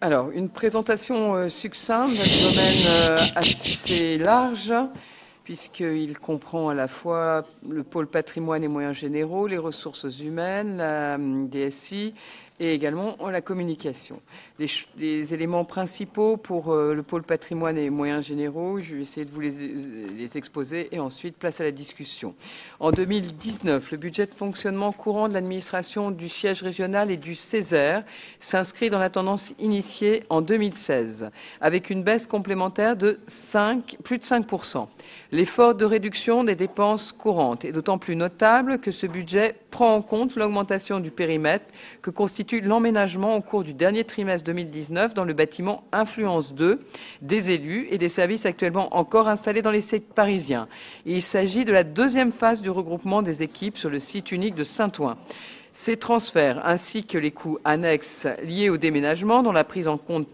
Alors, une présentation succincte d'un domaine assez large, puisqu'il comprend à la fois le pôle patrimoine et moyens généraux, les ressources humaines, la DSI et également la communication. Les éléments principaux pour le pôle patrimoine et moyens généraux, je vais essayer de vous les exposer et ensuite place à la discussion. En 2019, le budget de fonctionnement courant de l'administration du siège régional et du Césaire s'inscrit dans la tendance initiée en 2016, avec une baisse complémentaire de plus de 5%. L'effort de réduction des dépenses courantes est d'autant plus notable que ce budget prend en compte l'augmentation du périmètre que constitue l'emménagement au cours du dernier trimestre 2019 dans le bâtiment Influence 2 des élus et des services actuellement encore installés dans les sites parisiens. Il s'agit de la deuxième phase du regroupement des équipes sur le site unique de Saint-Ouen. Ces transferts ainsi que les coûts annexes liés au déménagement dont la prise en compte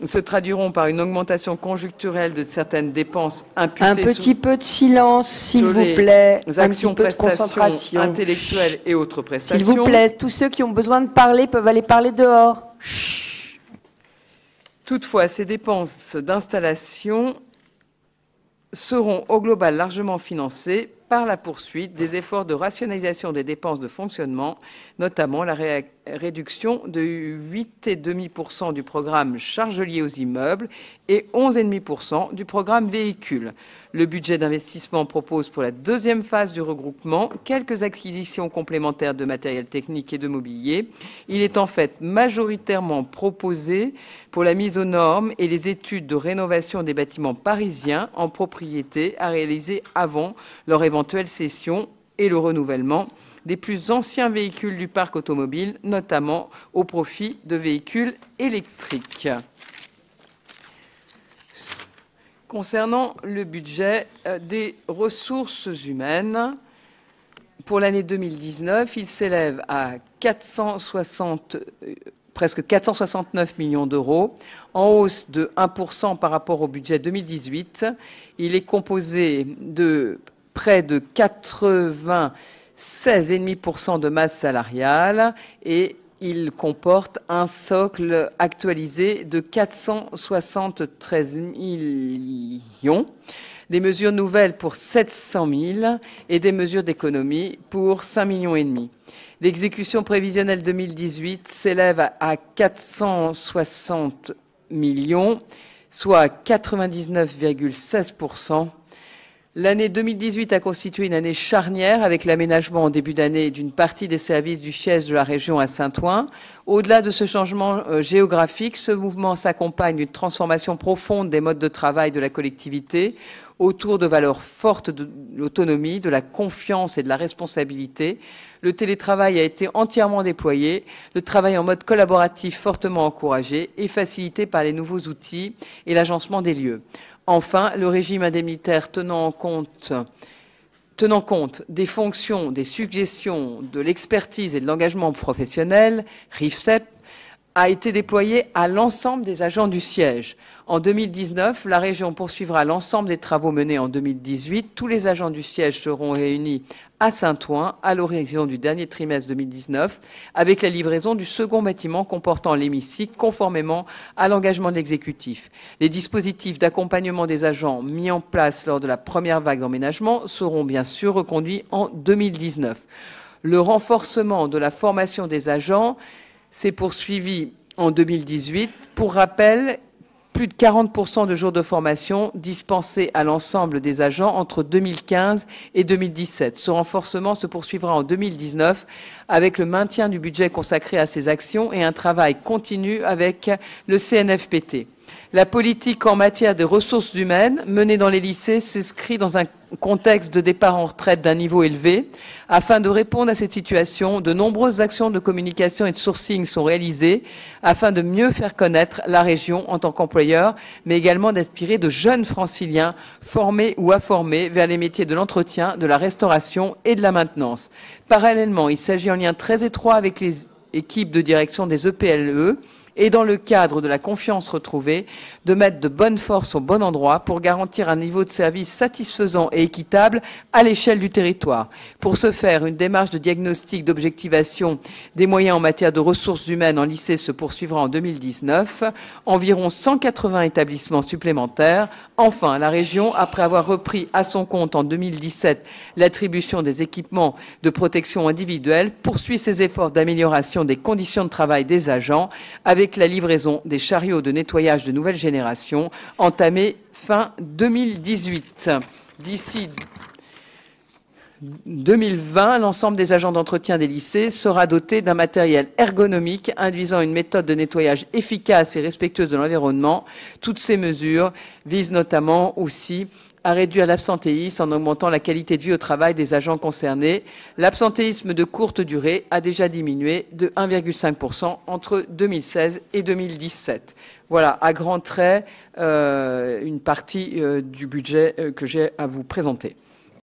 se traduiront par une augmentation conjoncturelle de certaines dépenses imputées. Un petit peu de silence, s'il vous plaît. Actions, prestations intellectuelles et autres prestations. S'il vous plaît, tous ceux qui ont besoin de parler peuvent aller parler dehors. Chut. Toutefois, ces dépenses d'installation seront au global largement financées par la poursuite des efforts de rationalisation des dépenses de fonctionnement, notamment la réduction de 8,5% du programme charges liées aux immeubles et 11,5% du programme véhicules. Le budget d'investissement propose pour la deuxième phase du regroupement quelques acquisitions complémentaires de matériel technique et de mobilier. Il est en fait majoritairement proposé pour la mise aux normes et les études de rénovation des bâtiments parisiens en propriété à réaliser avant leur éventuelle cession et le renouvellement des plus anciens véhicules du parc automobile, notamment au profit de véhicules électriques. Concernant le budget des ressources humaines, pour l'année 2019, il s'élève à presque 469 millions d'euros, en hausse de 1% par rapport au budget 2018. Il est composé de près de 96,5% de masse salariale et il comporte un socle actualisé de 473 millions, des mesures nouvelles pour 700 000 et des mesures d'économie pour 5,5 millions. L'exécution prévisionnelle 2018 s'élève à 460 millions, soit 99,16%. L'année 2018 a constitué une année charnière avec l'aménagement en début d'année d'une partie des services du siège de la région à Saint-Ouen. Au-delà de ce changement géographique, ce mouvement s'accompagne d'une transformation profonde des modes de travail de la collectivité autour de valeurs fortes de l'autonomie, de la confiance et de la responsabilité. Le télétravail a été entièrement déployé, le travail en mode collaboratif fortement encouragé et facilité par les nouveaux outils et l'agencement des lieux. Enfin, le régime indemnitaire tenant compte des fonctions, des suggestions, de l'expertise et de l'engagement professionnel, RIFSEP, a été déployé à l'ensemble des agents du siège. En 2019, la région poursuivra l'ensemble des travaux menés en 2018. Tous les agents du siège seront réunis à Saint-Ouen à l'horizon du dernier trimestre 2019 avec la livraison du second bâtiment comportant l'hémicycle conformément à l'engagement de l'exécutif. Les dispositifs d'accompagnement des agents mis en place lors de la première vague d'emménagement seront bien sûr reconduits en 2019. Le renforcement de la formation des agents s'est poursuivi en 2018. Pour rappel, plus de 40% de jours de formation dispensés à l'ensemble des agents entre 2015 et 2017. Ce renforcement se poursuivra en 2019 avec le maintien du budget consacré à ces actions et un travail continu avec le CNFPT. La politique en matière de ressources humaines menée dans les lycées s'inscrit dans un contexte de départ en retraite d'un niveau élevé. Afin de répondre à cette situation, de nombreuses actions de communication et de sourcing sont réalisées afin de mieux faire connaître la région en tant qu'employeur, mais également d'inspirer de jeunes franciliens formés ou informés vers les métiers de l'entretien, de la restauration et de la maintenance. Parallèlement, il s'agit en lien très étroit avec les équipes de direction des EPLE et dans le cadre de la confiance retrouvée, de mettre de bonnes forces au bon endroit pour garantir un niveau de service satisfaisant et équitable à l'échelle du territoire. Pour ce faire, une démarche de diagnostic d'objectivation des moyens en matière de ressources humaines en lycée se poursuivra en 2019. Environ 180 établissements supplémentaires. Enfin, la région, après avoir repris à son compte en 2017 l'attribution des équipements de protection individuelle, poursuit ses efforts d'amélioration des conditions de travail des agents avec la livraison des chariots de nettoyage de nouvelle génération entamée fin 2018. D'ici 2020, l'ensemble des agents d'entretien des lycées sera doté d'un matériel ergonomique induisant une méthode de nettoyage efficace et respectueuse de l'environnement. Toutes ces mesures visent notamment aussi à réduire l'absentéisme en augmentant la qualité de vie au travail des agents concernés. L'absentéisme de courte durée a déjà diminué de 1,5% entre 2016 et 2017. Voilà, à grands traits, une partie du budget que j'ai à vous présenter.